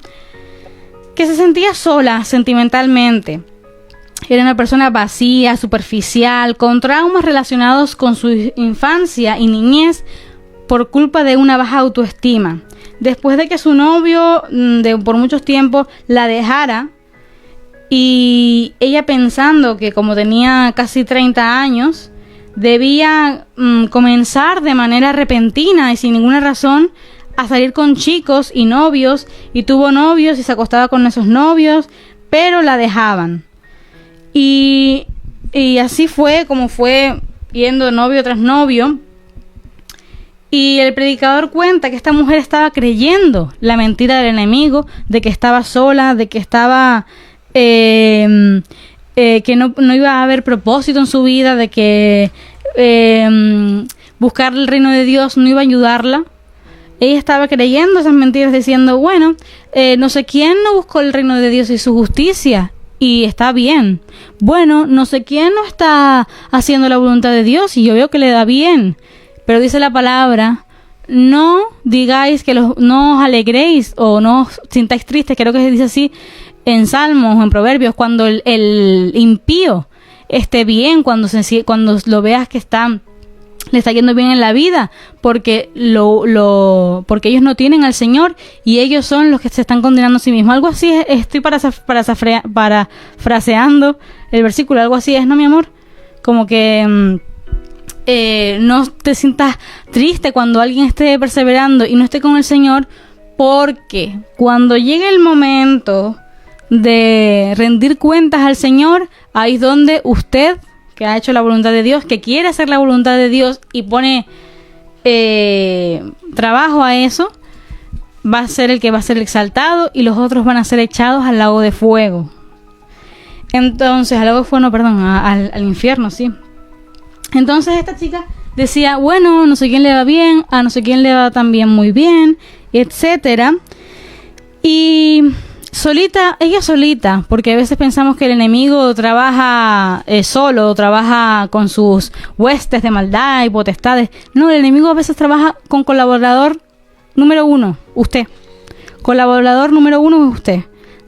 que se sentía sola sentimentalmente. Era una persona vacía, superficial, con traumas relacionados con su infancia y niñez por culpa de una baja autoestima. Después de que su novio por muchos tiempos la dejara, y ella, pensando que como tenía casi 30 años, debía comenzar de manera repentina y sin ninguna razón a salir con chicos y novios, y tuvo novios y se acostaba con esos novios, pero la dejaban. Y así fue como fue yendo novio tras novio. Y el predicador cuenta que esta mujer estaba creyendo la mentira del enemigo, de que estaba sola, de que estaba que no iba a haber propósito en su vida, de que buscar el reino de Dios no iba a ayudarla. Ella estaba creyendo esas mentiras, diciendo, bueno, no sé quién no buscó el reino de Dios y su justicia, y está bien. Bueno, no sé quién no está haciendo la voluntad de Dios y yo veo que le da bien. Pero dice la palabra, no digáis que no os alegréis o no os sintáis tristes, creo que se dice así en Salmos o en Proverbios, cuando el impío esté bien, cuando lo veas que le está yendo bien en la vida, porque porque ellos no tienen al Señor y ellos son los que se están condenando a sí mismos. Algo así, estoy parafraseando el versículo, algo así es, ¿no, mi amor? Como que no te sientas triste cuando alguien esté perseverando y no esté con el Señor, porque cuando llegue el momento de rendir cuentas al Señor, ahí es donde usted, que ha hecho la voluntad de Dios, que quiere hacer la voluntad de Dios y pone trabajo a eso, va a ser el que va a ser exaltado y los otros van a ser echados al lago de fuego. Entonces, al lago de fuego, no, perdón, al infierno, sí. Entonces esta chica decía, bueno, no sé quién le va bien, a no sé quién le va también muy bien, etcétera. Y ella solita, porque a veces pensamos que el enemigo trabaja solo, trabaja con sus huestes de maldad y potestades. No, el enemigo a veces trabaja con colaborador número 1, usted. Colaborador número 1 es usted,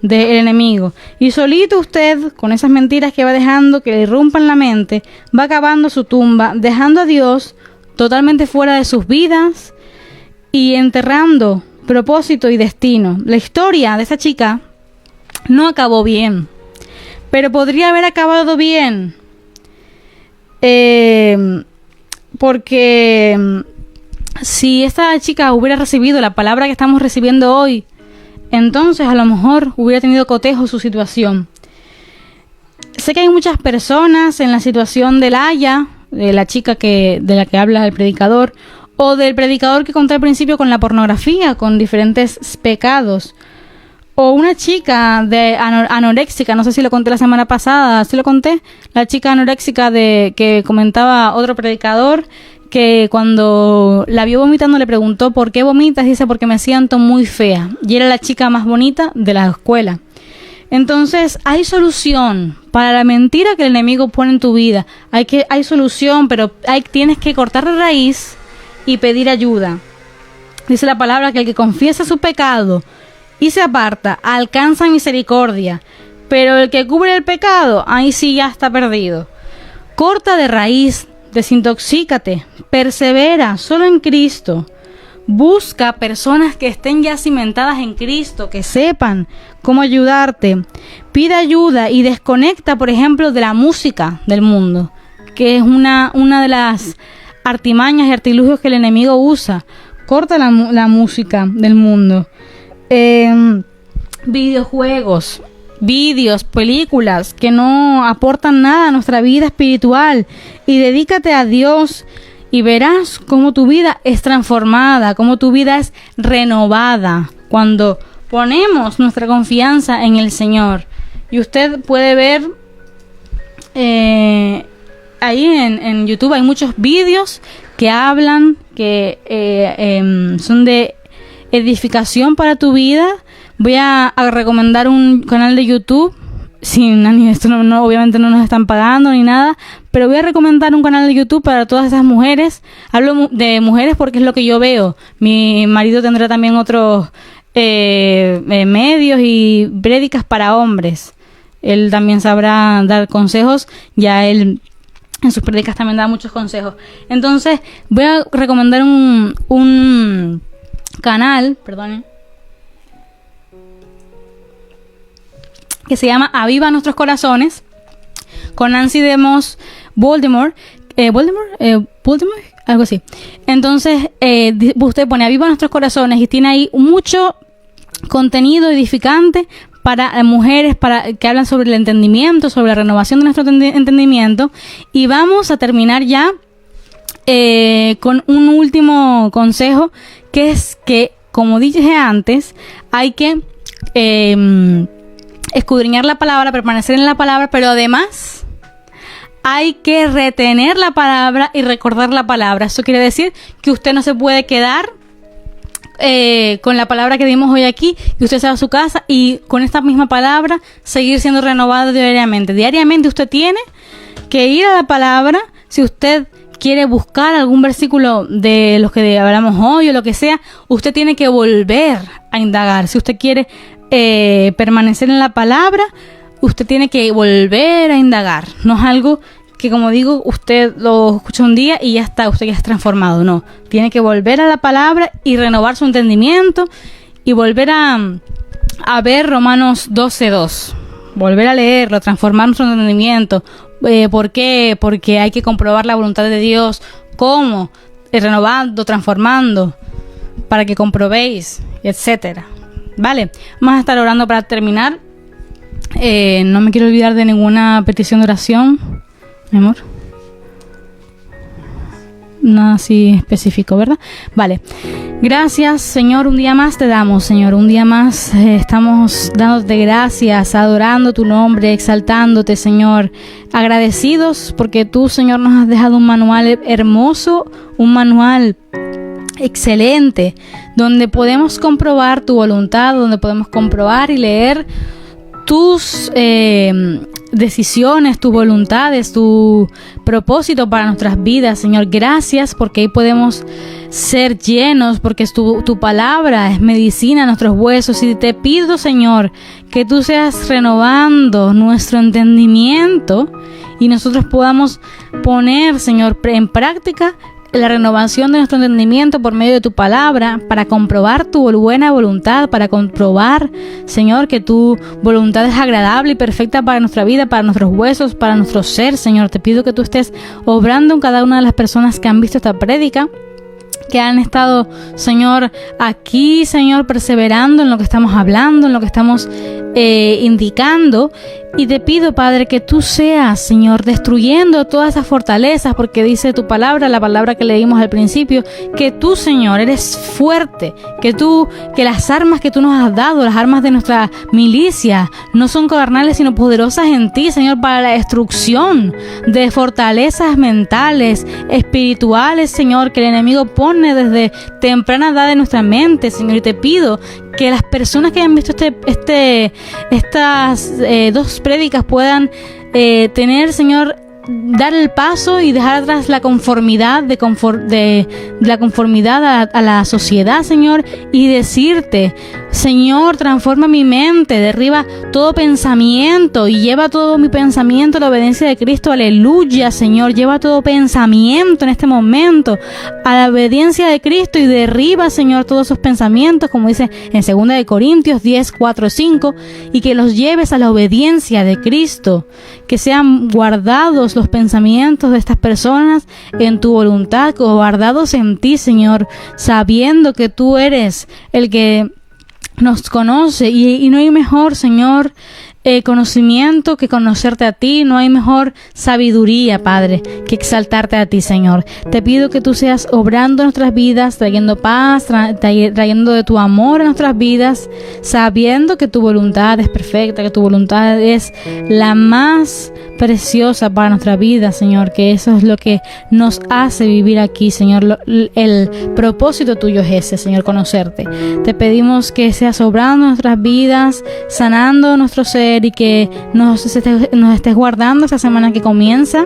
del enemigo. Y solito usted, con esas mentiras que va dejando que le irrumpan la mente, va cavando su tumba, dejando a Dios totalmente fuera de sus vidas y enterrando propósito y destino. La historia de esa chica no acabó bien, pero podría haber acabado bien, porque si esta chica hubiera recibido la palabra que estamos recibiendo hoy, entonces a lo mejor hubiera tenido cotejo su situación. Sé que hay muchas personas en la situación de Laia, de la chica de la que habla el predicador, o del predicador que conté al principio con la pornografía, con diferentes pecados, o una chica anoréxica, no sé si lo conté la semana pasada, ¿sí lo conté? La chica anoréxica que comentaba otro predicador, que cuando la vio vomitando le preguntó ¿por qué vomitas? Dice, porque me siento muy fea, y era la chica más bonita de la escuela. Entonces hay solución para la mentira que el enemigo pone en tu vida. Hay solución, pero tienes que cortar la raíz y pedir ayuda. Dice la palabra que el que confiesa su pecado y se aparta alcanza misericordia, pero el que cubre el pecado, ahí sí ya está perdido. Corta de raíz, desintoxícate, persevera solo en Cristo. Busca personas que estén ya cimentadas en Cristo, que sepan cómo ayudarte. Pide ayuda y desconecta, por ejemplo, de la música del mundo, que es una de las artimañas y artilugios que el enemigo usa. Corta la música del mundo. Videojuegos, vídeos, películas que no aportan nada a nuestra vida espiritual, y dedícate a Dios y verás cómo tu vida es transformada, cómo tu vida es renovada cuando ponemos nuestra confianza en el Señor. Y usted puede ver ahí en YouTube hay muchos vídeos que hablan, que son de edificación para tu vida. Voy a recomendar un canal de YouTube, esto no, obviamente no nos están pagando ni nada, pero voy a recomendar un canal de YouTube para todas esas mujeres. Hablo de mujeres porque es lo que yo veo. Mi marido tendrá también otros medios y prédicas para hombres. Él también sabrá dar consejos, ya él en sus prédicas también da muchos consejos. Entonces voy a recomendar un canal, perdone, que se llama Aviva Nuestros Corazones, con Nancy DeMoss Voldemort, algo así. Entonces, usted pone Aviva Nuestros Corazones y tiene ahí mucho contenido edificante para mujeres, para que hablan sobre el entendimiento, sobre la renovación de nuestro entendimiento. Y vamos a terminar ya con un último consejo, que es que, como dije antes, hay que escudriñar la palabra, permanecer en la palabra, pero además hay que retener la palabra y recordar la palabra. Eso quiere decir que usted no se puede quedar con la palabra que dimos hoy aquí, y usted se va a su casa y con esta misma palabra seguir siendo renovado diariamente. Diariamente usted tiene que ir a la palabra. Si usted quiere buscar algún versículo de los que hablamos hoy o lo que sea, usted tiene que volver a indagar. Si usted quiere permanecer en la palabra, usted tiene que volver a indagar. No es algo que, como digo, usted lo escucha un día y ya está, usted ya es transformado. No, tiene que volver a la palabra y renovar su entendimiento y volver a ver Romanos 12:2. Volver a leerlo, transformar nuestro entendimiento. ¿Por qué? Porque hay que comprobar la voluntad de Dios. ¿Cómo? Renovando, transformando, para que comprobéis, etcétera. Vale, vamos a estar orando para terminar. No me quiero olvidar de ninguna petición de oración, mi amor. Nada así específico, ¿verdad? Vale. Gracias, Señor, un día más te damos, Señor. Un día más estamos dándote gracias, adorando tu nombre, exaltándote, Señor. Agradecidos porque tú, Señor, nos has dejado un manual hermoso, un manual excelente, donde podemos comprobar tu voluntad, donde podemos comprobar y leer tus decisiones, tus voluntades, tu propósito para nuestras vidas, Señor. Gracias porque ahí podemos ser llenos, porque tu palabra es medicina a nuestros huesos. Y te pido, Señor, que tú seas renovando nuestro entendimiento y nosotros podamos poner, Señor, en práctica la renovación de nuestro entendimiento por medio de tu palabra, para comprobar tu buena voluntad, para comprobar, Señor, que tu voluntad es agradable y perfecta para nuestra vida, para nuestros huesos, para nuestro ser, Señor. Te pido que tú estés obrando en cada una de las personas que han visto esta prédica, que han estado, Señor, aquí, Señor, perseverando en lo que estamos hablando, en lo que estamos indicando. Y te pido, Padre, que tú seas, Señor, destruyendo todas esas fortalezas, porque dice tu palabra, la palabra que leímos al principio, que tú, Señor, eres fuerte, que las armas que tú nos has dado, las armas de nuestra milicia, no son carnales, sino poderosas en ti, Señor, para la destrucción de fortalezas mentales, espirituales, Señor, que el enemigo pone desde temprana edad de nuestra mente, Señor. Y te pido que las personas que hayan visto estas dos prédicas puedan tener, Señor, dar el paso y dejar atrás la conformidad la conformidad a la sociedad, Señor, y decirte, Señor, transforma mi mente, derriba todo pensamiento y lleva todo mi pensamiento a la obediencia de Cristo. Aleluya, Señor, lleva todo pensamiento en este momento a la obediencia de Cristo y derriba, Señor, todos esos pensamientos, como dice en 2 Corintios 10:4-5, y que los lleves a la obediencia de Cristo, que sean guardados los pensamientos de estas personas en tu voluntad, guardados en ti, Señor, sabiendo que tú eres el que nos conoce y no hay mejor, Señor, conocimiento que conocerte a ti. No hay mejor sabiduría, Padre, que exaltarte a ti, Señor. Te pido que tú seas obrando en nuestras vidas, trayendo paz, trayendo de tu amor a nuestras vidas, sabiendo que tu voluntad es perfecta, que tu voluntad es la más preciosa para nuestra vida, Señor, que eso es lo que nos hace vivir aquí, Señor. El propósito tuyo es ese, Señor, conocerte. Te pedimos que seas obrando en nuestras vidas, sanando nuestro ser, y que nos estés guardando esta semana que comienza,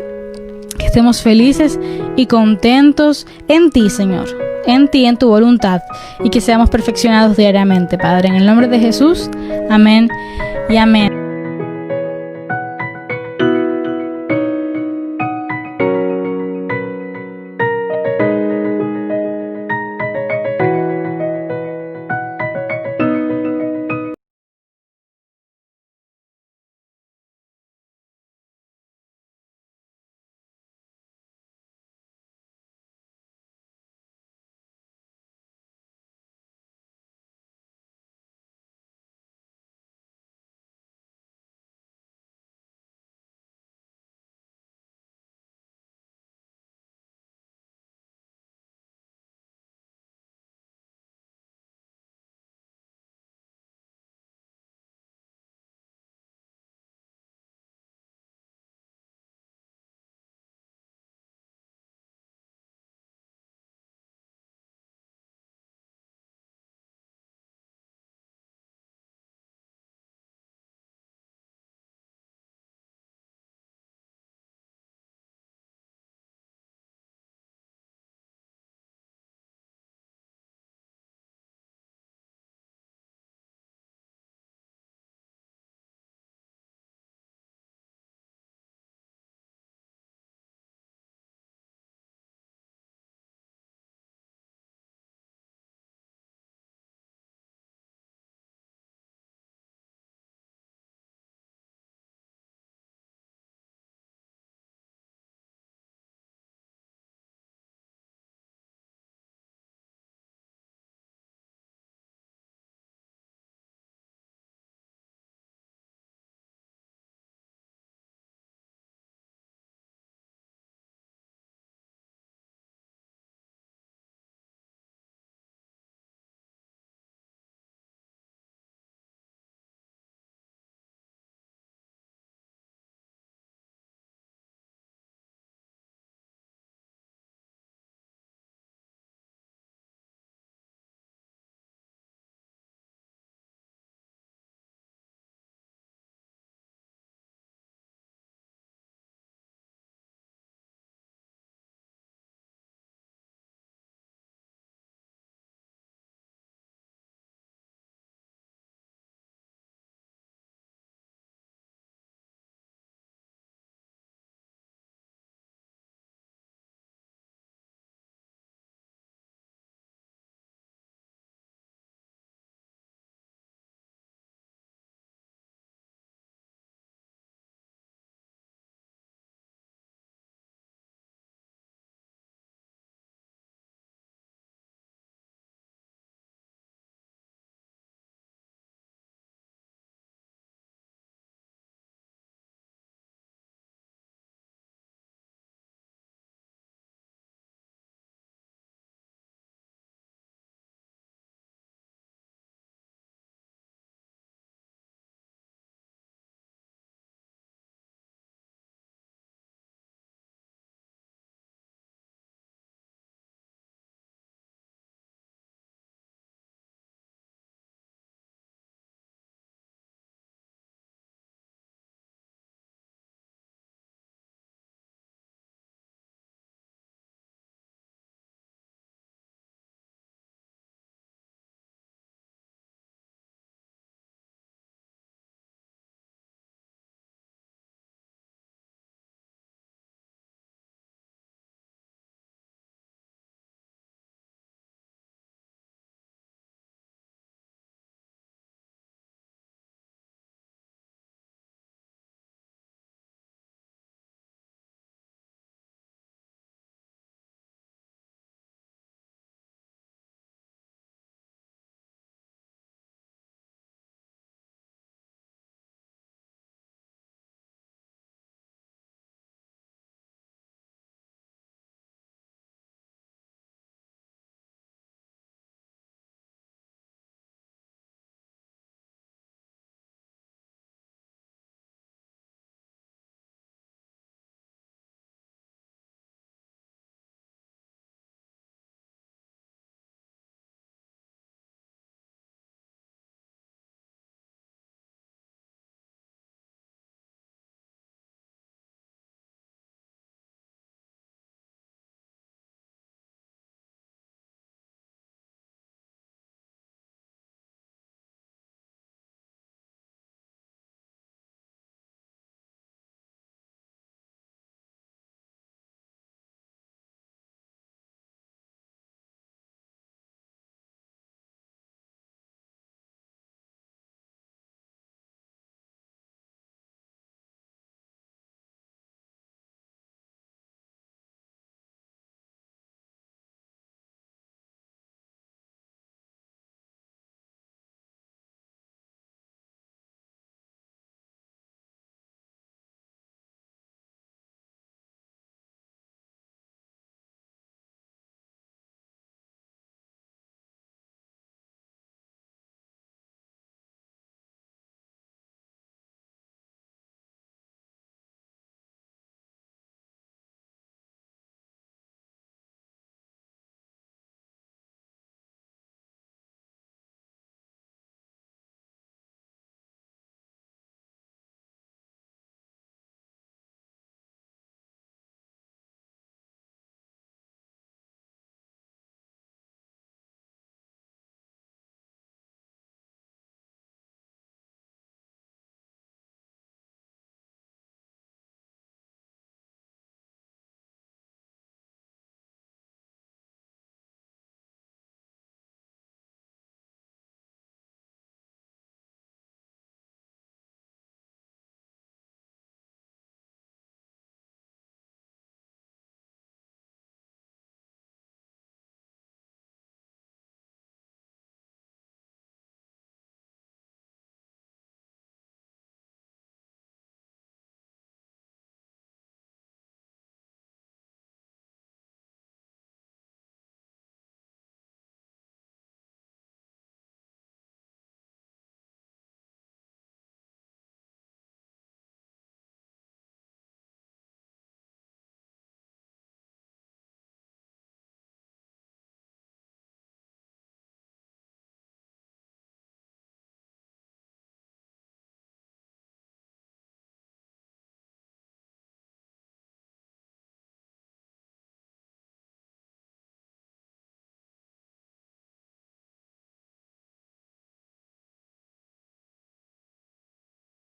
que estemos felices y contentos en ti, Señor, en ti, en tu voluntad, y que seamos perfeccionados diariamente, Padre, en el nombre de Jesús. Amén y amén.